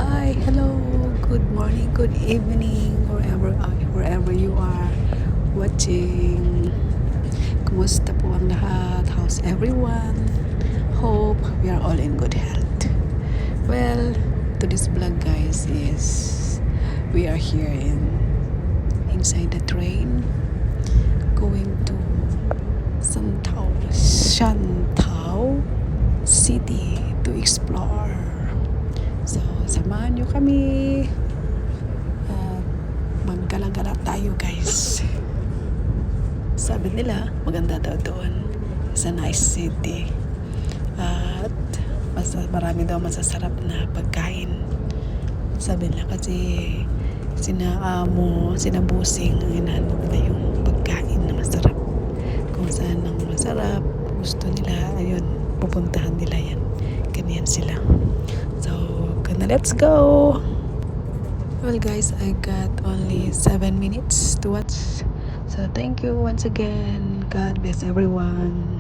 Hi, hello, good morning, good evening, wherever you are watching. Kumusta po ang lahat? How's everyone? Hope we are all in good health. Well, today's vlog, guys, is we are here inside the train going to Santao City to explore. So, samahan nyo kami at maggala-gala tayo, guys. Sabi nila, maganda daw doon. It's a nice city. At marami daw masasarap na pagkain. Sabi nila kasi sina Busing ang hinahanap nila yung pagkain na masarap. Kung saan ang masarap, gusto nila, ayun, pupuntahan nila yan. Ganyan sila. So, let's go! Well, guys, I got only 7 minutes to watch. So, thank you once again. God bless everyone.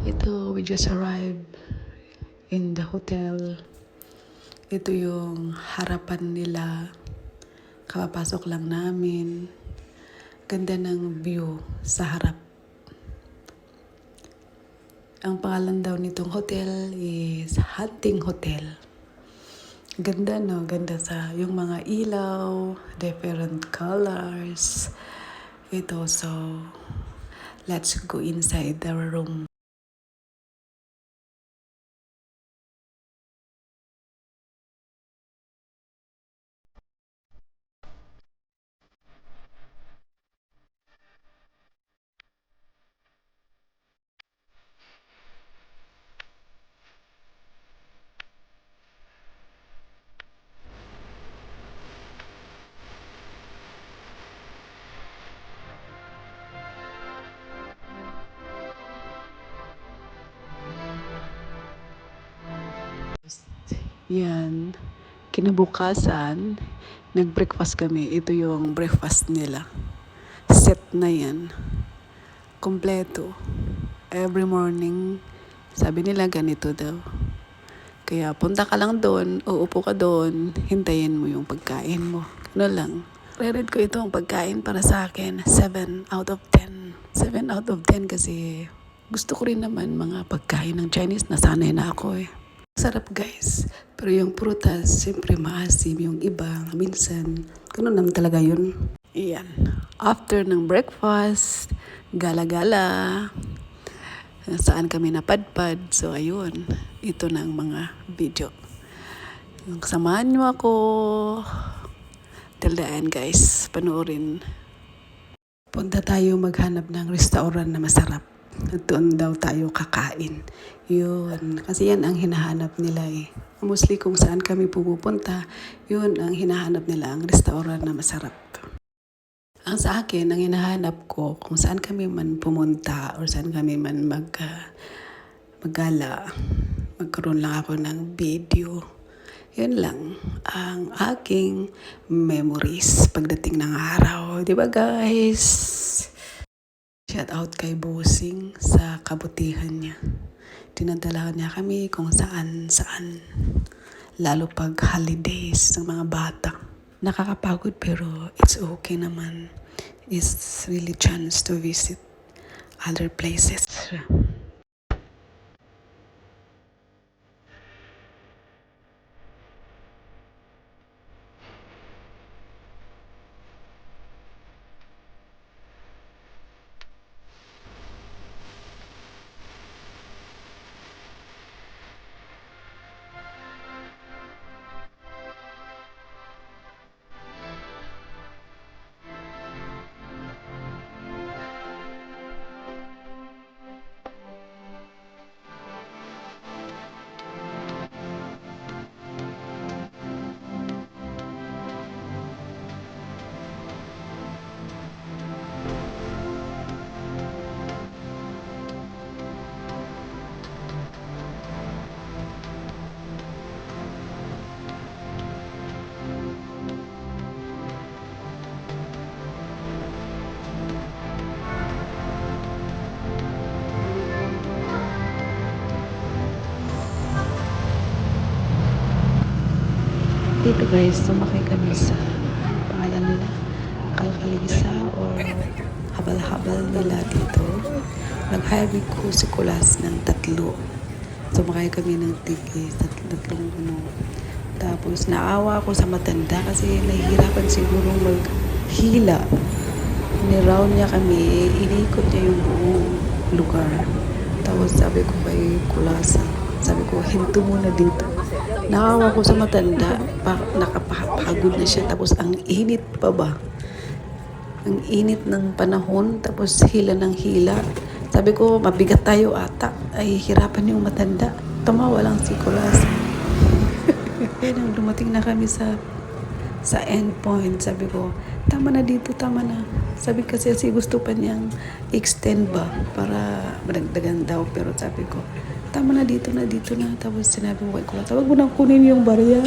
Ito, we just arrived in the hotel. Ito yung harapan nila. Kapapasok lang namin. Ganda ng view sa harap. Ang pangalan daw nitong hotel is Hunting Hotel. Ganda, no? Ganda sa yung mga ilaw, different colors. Ito, so let's go inside the room. Yan. Kinabukasan, nag-breakfast kami. Ito yung breakfast nila. Set na yan. Kompleto. Every morning, sabi nila ganito daw. Kaya punta ka lang doon, uupo ka doon, hintayin mo yung pagkain mo. Ano lang. Re-read ko ito ang pagkain para sa akin. 7 out of 10. 7 out of 10 kasi gusto ko rin naman mga pagkain ng Chinese. Nasanay na ako eh. Sarap, guys. Pero yung prutas, siyempre maasim. Yung iba, minsan, ganun naman talaga yun. Iyan. After ng breakfast, gala-gala, saan kami napadpad. So, ayun. Ito na ang mga video. Samahan nyo ako. Till the end, guys. Panoorin. Punta tayo maghanap ng restaurant na masarap. At doon daw tayo kakain. Yun. Kasi yan ang hinahanap nila eh. Mostly kung saan kami pupunta, yun ang hinahanap nila, ang restaurant na masarap. Ang sa akin, ang hinahanap ko, kung saan kami man pumunta or saan kami man maggala, magkaroon lang ako ng video. Yun lang ang aking memories pagdating ng araw. Di ba, guys? Shout out kay Busing sa kabutihan niya. Dinadalahan niya kami kung saan. Lalo pag holidays ng mga bata. Nakakapagod pero it's okay naman. It's really chance to visit other places. Dito guys, sumakay kami sa pangalan nila Kalkalisa or habal-habal nila dito. Nag-hire ko si Kulas ng 3. Sumakay kami ng tatlong ano. Tapos naawa ako sa matanda kasi nahihirapan siguro maghila. Ni-round niya kami, inikot niya yung buong lugar. Tapos sabi ko kay Kulasa, sabi ko, hinto muna dito. Naawa ko sa matanda, nakapagod na siya. Tapos ang init pa ba? Ang init ng panahon, tapos hila ng hila. Sabi ko, mabigat tayo ata. Ay, hirapan yung matanda. Tumawa lang si Kulasa. Nang dumating na kami sa end point, sabi ko, tama na dito, tama na. Sabi kasi gusto pa niyang extend ba para madagdagan daw. Pero sabi ko, tama na dito na. Tapos sinabi ko kay Kulas, wag mo nang kunin yung barya.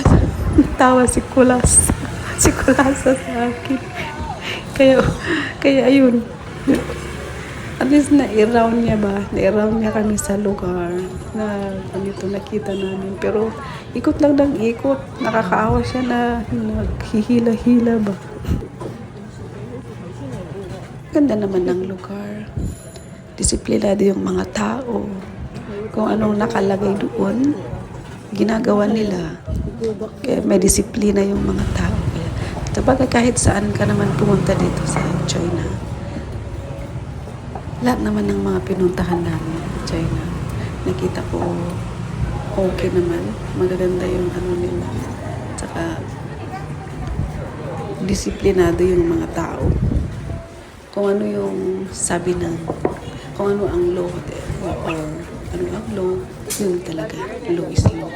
Tawa si Kulas. Si Kulasa sa akin. Kaya ayun. At least na-round niya ba? Na-round niya kami sa lugar na ganito nakita namin. Pero ikot lang ng ikot. Nakakaawa siya na naghihila-hila ba? Ganda naman ng lugar. Disiplinado yung mga tao. Kung anong nakalagay doon, ginagawa nila. Kaya may disiplina yung mga tao. Kaya, sabagay kahit saan ka naman pumunta dito sa China, lahat naman ng mga pinuntahan namin sa China, nakita ko okay naman. Magaganda yung ano nila. Tsaka disiplinado yung mga tao. Kung ano yung sabi ng, kung ano ang law or ano ang law, yun talaga. Law is law.